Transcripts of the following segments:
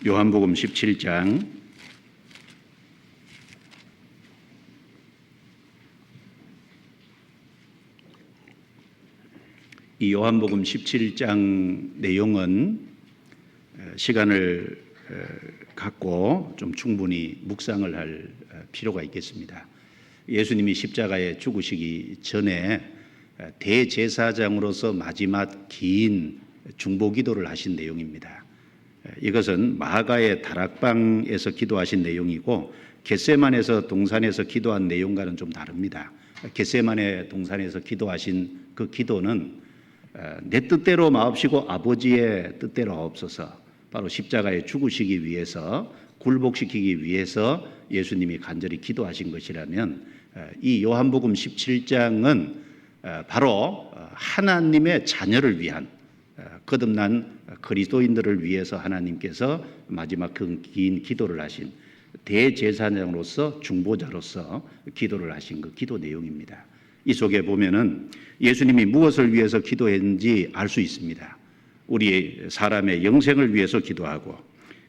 요한복음 17장 이 요한복음 17장 내용은 시간을 갖고 좀 충분히 묵상을 할 필요가 있겠습니다. 예수님이 십자가에 죽으시기 전에 대제사장으로서 마지막 긴 중보기도를 하신 내용입니다. 이것은 마가의 다락방에서 기도하신 내용이고 겟세마네에서 동산에서 기도한 내용과는 좀 다릅니다. 겟세마네 동산에서 기도하신 그 기도는 내 뜻대로 마옵시고 아버지의 뜻대로 하옵소서, 바로 십자가에 죽으시기 위해서, 굴복시키기 위해서 예수님이 간절히 기도하신 것이라면, 이 요한복음 17장은 바로 하나님의 자녀를 위한, 거듭난 그리스도인들을 위해서 하나님께서 마지막 그 긴 기도를 하신, 대제사장으로서 중보자로서 기도를 하신 그 기도 내용입니다. 이 속에 보면은 예수님이 무엇을 위해서 기도했는지 알 수 있습니다. 우리 사람의 영생을 위해서 기도하고,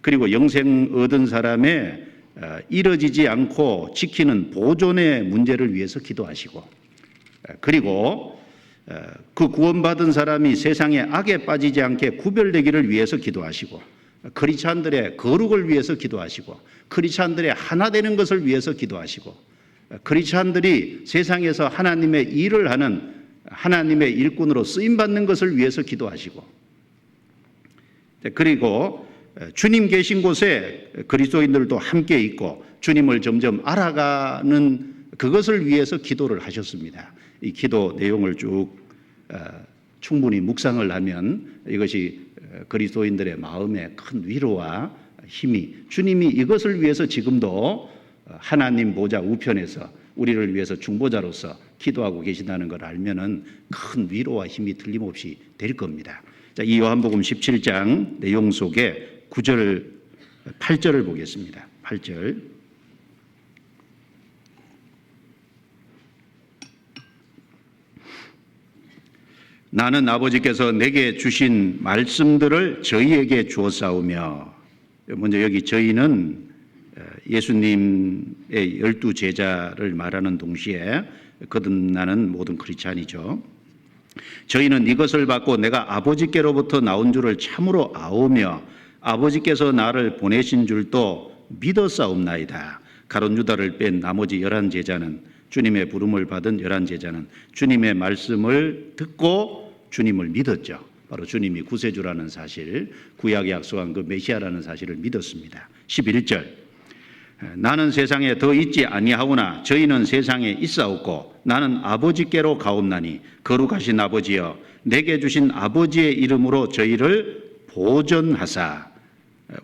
그리고 영생 얻은 사람의 이뤄지지 않고 지키는 보존의 문제를 위해서 기도하시고, 그리고 그 구원받은 사람이 세상의 악에 빠지지 않게 구별되기를 위해서 기도하시고, 크리스찬들의 거룩을 위해서 기도하시고, 크리스찬들의 하나 되는 것을 위해서 기도하시고, 크리스찬들이 세상에서 하나님의 일을 하는 하나님의 일꾼으로 쓰임받는 것을 위해서 기도하시고, 그리고 주님 계신 곳에 그리스도인들도 함께 있고 주님을 점점 알아가는 그것을 위해서 기도를 하셨습니다. 이 기도 내용을 쭉 충분히 묵상을 하면 이것이 그리스도인들의 마음에 큰 위로와 힘이, 주님이 이것을 위해서 지금도 하나님 보좌 우편에서 우리를 위해서 중보자로서 기도하고 계신다는 걸 알면은 큰 위로와 힘이 틀림없이 될 겁니다. 자, 이 요한복음 17장 내용 속에 9절, 8절을 보겠습니다. 8절. 나는 아버지께서 내게 주신 말씀들을 저희에게 주었사오며, 먼저 여기 저희는 예수님의 12제자를 말하는 동시에 거듭나는 모든 크리스찬이죠. 저희는 이것을 받고 내가 아버지께로부터 나온 줄을 참으로 아오며 아버지께서 나를 보내신 줄도 믿었사옵나이다. 가룟 유다를 뺀 나머지 11제자는, 주님의 부름을 받은 11제자는 주님의 말씀을 듣고 주님을 믿었죠. 바로 주님이 구세주라는 사실, 구약에 약속한 그 메시아라는 사실을 믿었습니다. 11절. 나는 세상에 더 있지 아니하오나 저희는 세상에 있사옵고 나는 아버지께로 가옵나니 거룩하신 아버지여, 내게 주신 아버지의 이름으로 저희를 보존하사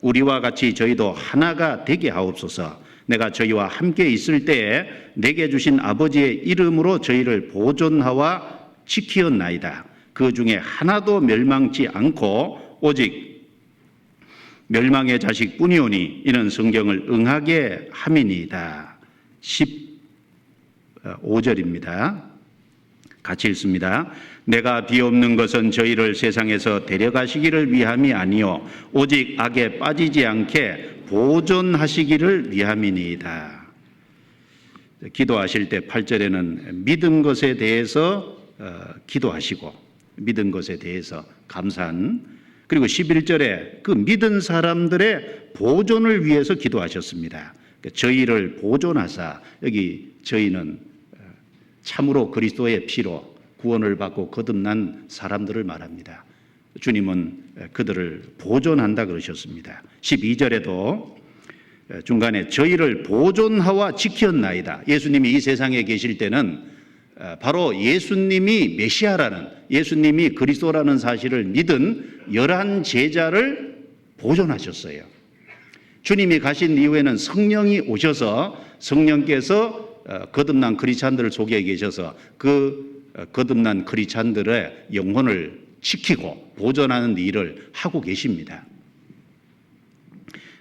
우리와 같이 저희도 하나가 되게 하옵소서. 내가 저희와 함께 있을 때에 내게 주신 아버지의 이름으로 저희를 보존하와 지키었나이다. 그 중에 하나도 멸망치 않고 오직 멸망의 자식뿐이오니 이는 성경을 응하게 함이니이다. 15절입니다. 같이 읽습니다. 내가 비옵는 것은 저희를 세상에서 데려가시기를 위함이 아니요 오직 악에 빠지지 않게 보존하시기를 위함이니이다. 기도하실 때 8절에는 믿은 것에 대해서 기도하시고, 믿은 것에 대해서 감사한, 그리고 11절에 그 믿은 사람들의 보존을 위해서 기도하셨습니다. 저희를 보존하사, 여기 저희는 참으로 그리스도의 피로 구원을 받고 거듭난 사람들을 말합니다. 주님은 그들을 보존한다 그러셨습니다. 12절에도 중간에 저희를 보존하와 지켰나이다. 예수님이 이 세상에 계실 때는 바로 예수님이 메시아라는, 예수님이 그리스도라는 사실을 믿은 11제자를 보존하셨어요. 주님이 가신 이후에는 성령이 오셔서 성령께서 거듭난 크리스찬들 속에 계셔서 그 거듭난 크리스찬들의 영혼을 지키고 보존하는 일을 하고 계십니다.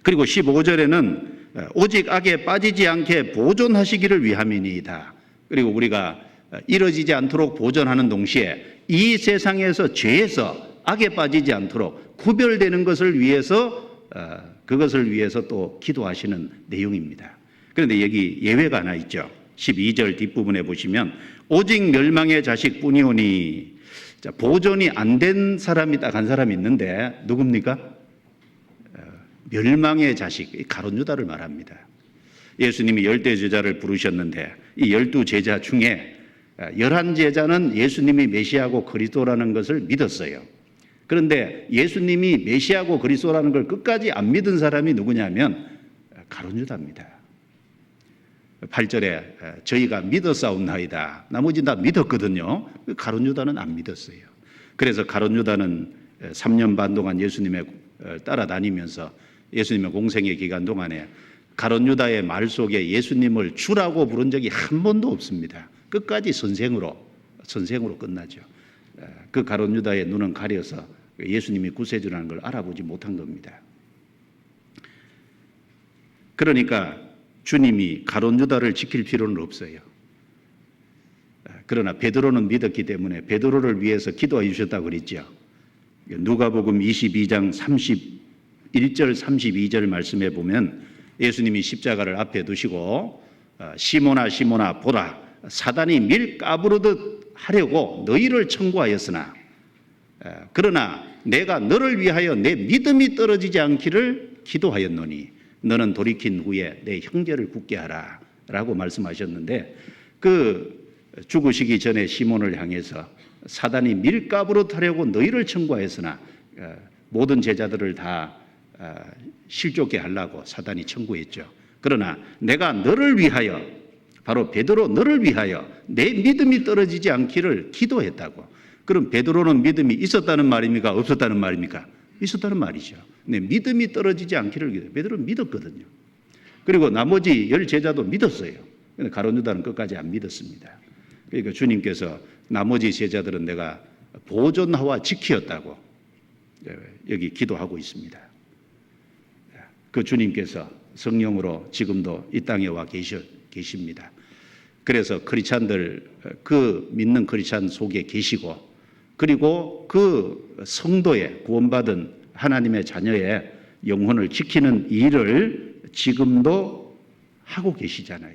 그리고 15절에는 오직 악에 빠지지 않게 보존하시기를 위함이니이다. 그리고 우리가 이뤄지지 않도록 보존하는 동시에 이 세상에서 죄에서 악에 빠지지 않도록 구별되는 것을 위해서 그것을 위해서 또 기도하시는 내용입니다. 그런데 여기 예외가 하나 있죠. 12절 뒷부분에 보시면 오직 멸망의 자식뿐이오니, 자, 보존이 안 된 사람이 딱 한 사람이 있는데 누굽니까? 멸망의 자식, 가룟 유다를 말합니다. 예수님이 10대 제자를 부르셨는데 이 12제자 중에 11제자는 예수님이 메시아고 그리스도라는 것을 믿었어요. 그런데 예수님이 메시아고 그리스도라는 걸 끝까지 안 믿은 사람이 누구냐면 가룟 유다입니다. 8절에 저희가 믿었사옵나이다. 나머지 다 믿었거든요. 가룟 유다는 안 믿었어요. 그래서 가룟 유다는 3년 반 동안 예수님의 따라다니면서 예수님의 공생의 기간 동안에 가룟 유다의 말 속에 예수님을 주라고 부른 적이 한 번도 없습니다. 끝까지 선생으로 끝나죠. 그 가룟 유다의 눈은 가려서 예수님이 구세주라는 걸 알아보지 못한 겁니다. 그러니까 주님이 가룟 유다를 지킬 필요는 없어요. 그러나 베드로는 믿었기 때문에 베드로를 위해서 기도해 주셨다고 그랬죠. 누가복음 22장 31절 32절 말씀에 보면 예수님이 십자가를 앞에 두시고 시몬아 시몬아 보라, 사단이 밀 까부르듯 하려고 너희를 청구하였으나 그러나 내가 너를 위하여 내 믿음이 떨어지지 않기를 기도하였노니 너는 돌이킨 후에 내 형제를 굳게 하라 라고 말씀하셨는데, 그 죽으시기 전에 시몬을 향해서 사단이 밀가부르듯 하려고 너희를 청구하였으나 모든 제자들을 다 실족게 하려고 사단이 청구했죠. 그러나 내가 너를 위하여, 바로 베드로 너를 위하여 내 믿음이 떨어지지 않기를 기도했다고. 그럼 베드로는 믿음이 있었다는 말입니까? 없었다는 말입니까? 있었다는 말이죠. 네, 믿음이 떨어지지 않기를 기도해요. 베드로는 믿었거든요. 그리고 나머지 10제자도 믿었어요. 근데 가룟 유다는 끝까지 안 믿었습니다. 그러니까 주님께서 나머지 제자들은 내가 보존하와 지키었다고 여기 기도하고 있습니다. 그 주님께서 성령으로 지금도 이 땅에 와 계십니다. 그래서 크리스찬들, 그 믿는 크리스찬 속에 계시고, 그리고 그 성도의 구원받은 하나님의 자녀의 영혼을 지키는 일을 지금도 하고 계시잖아요.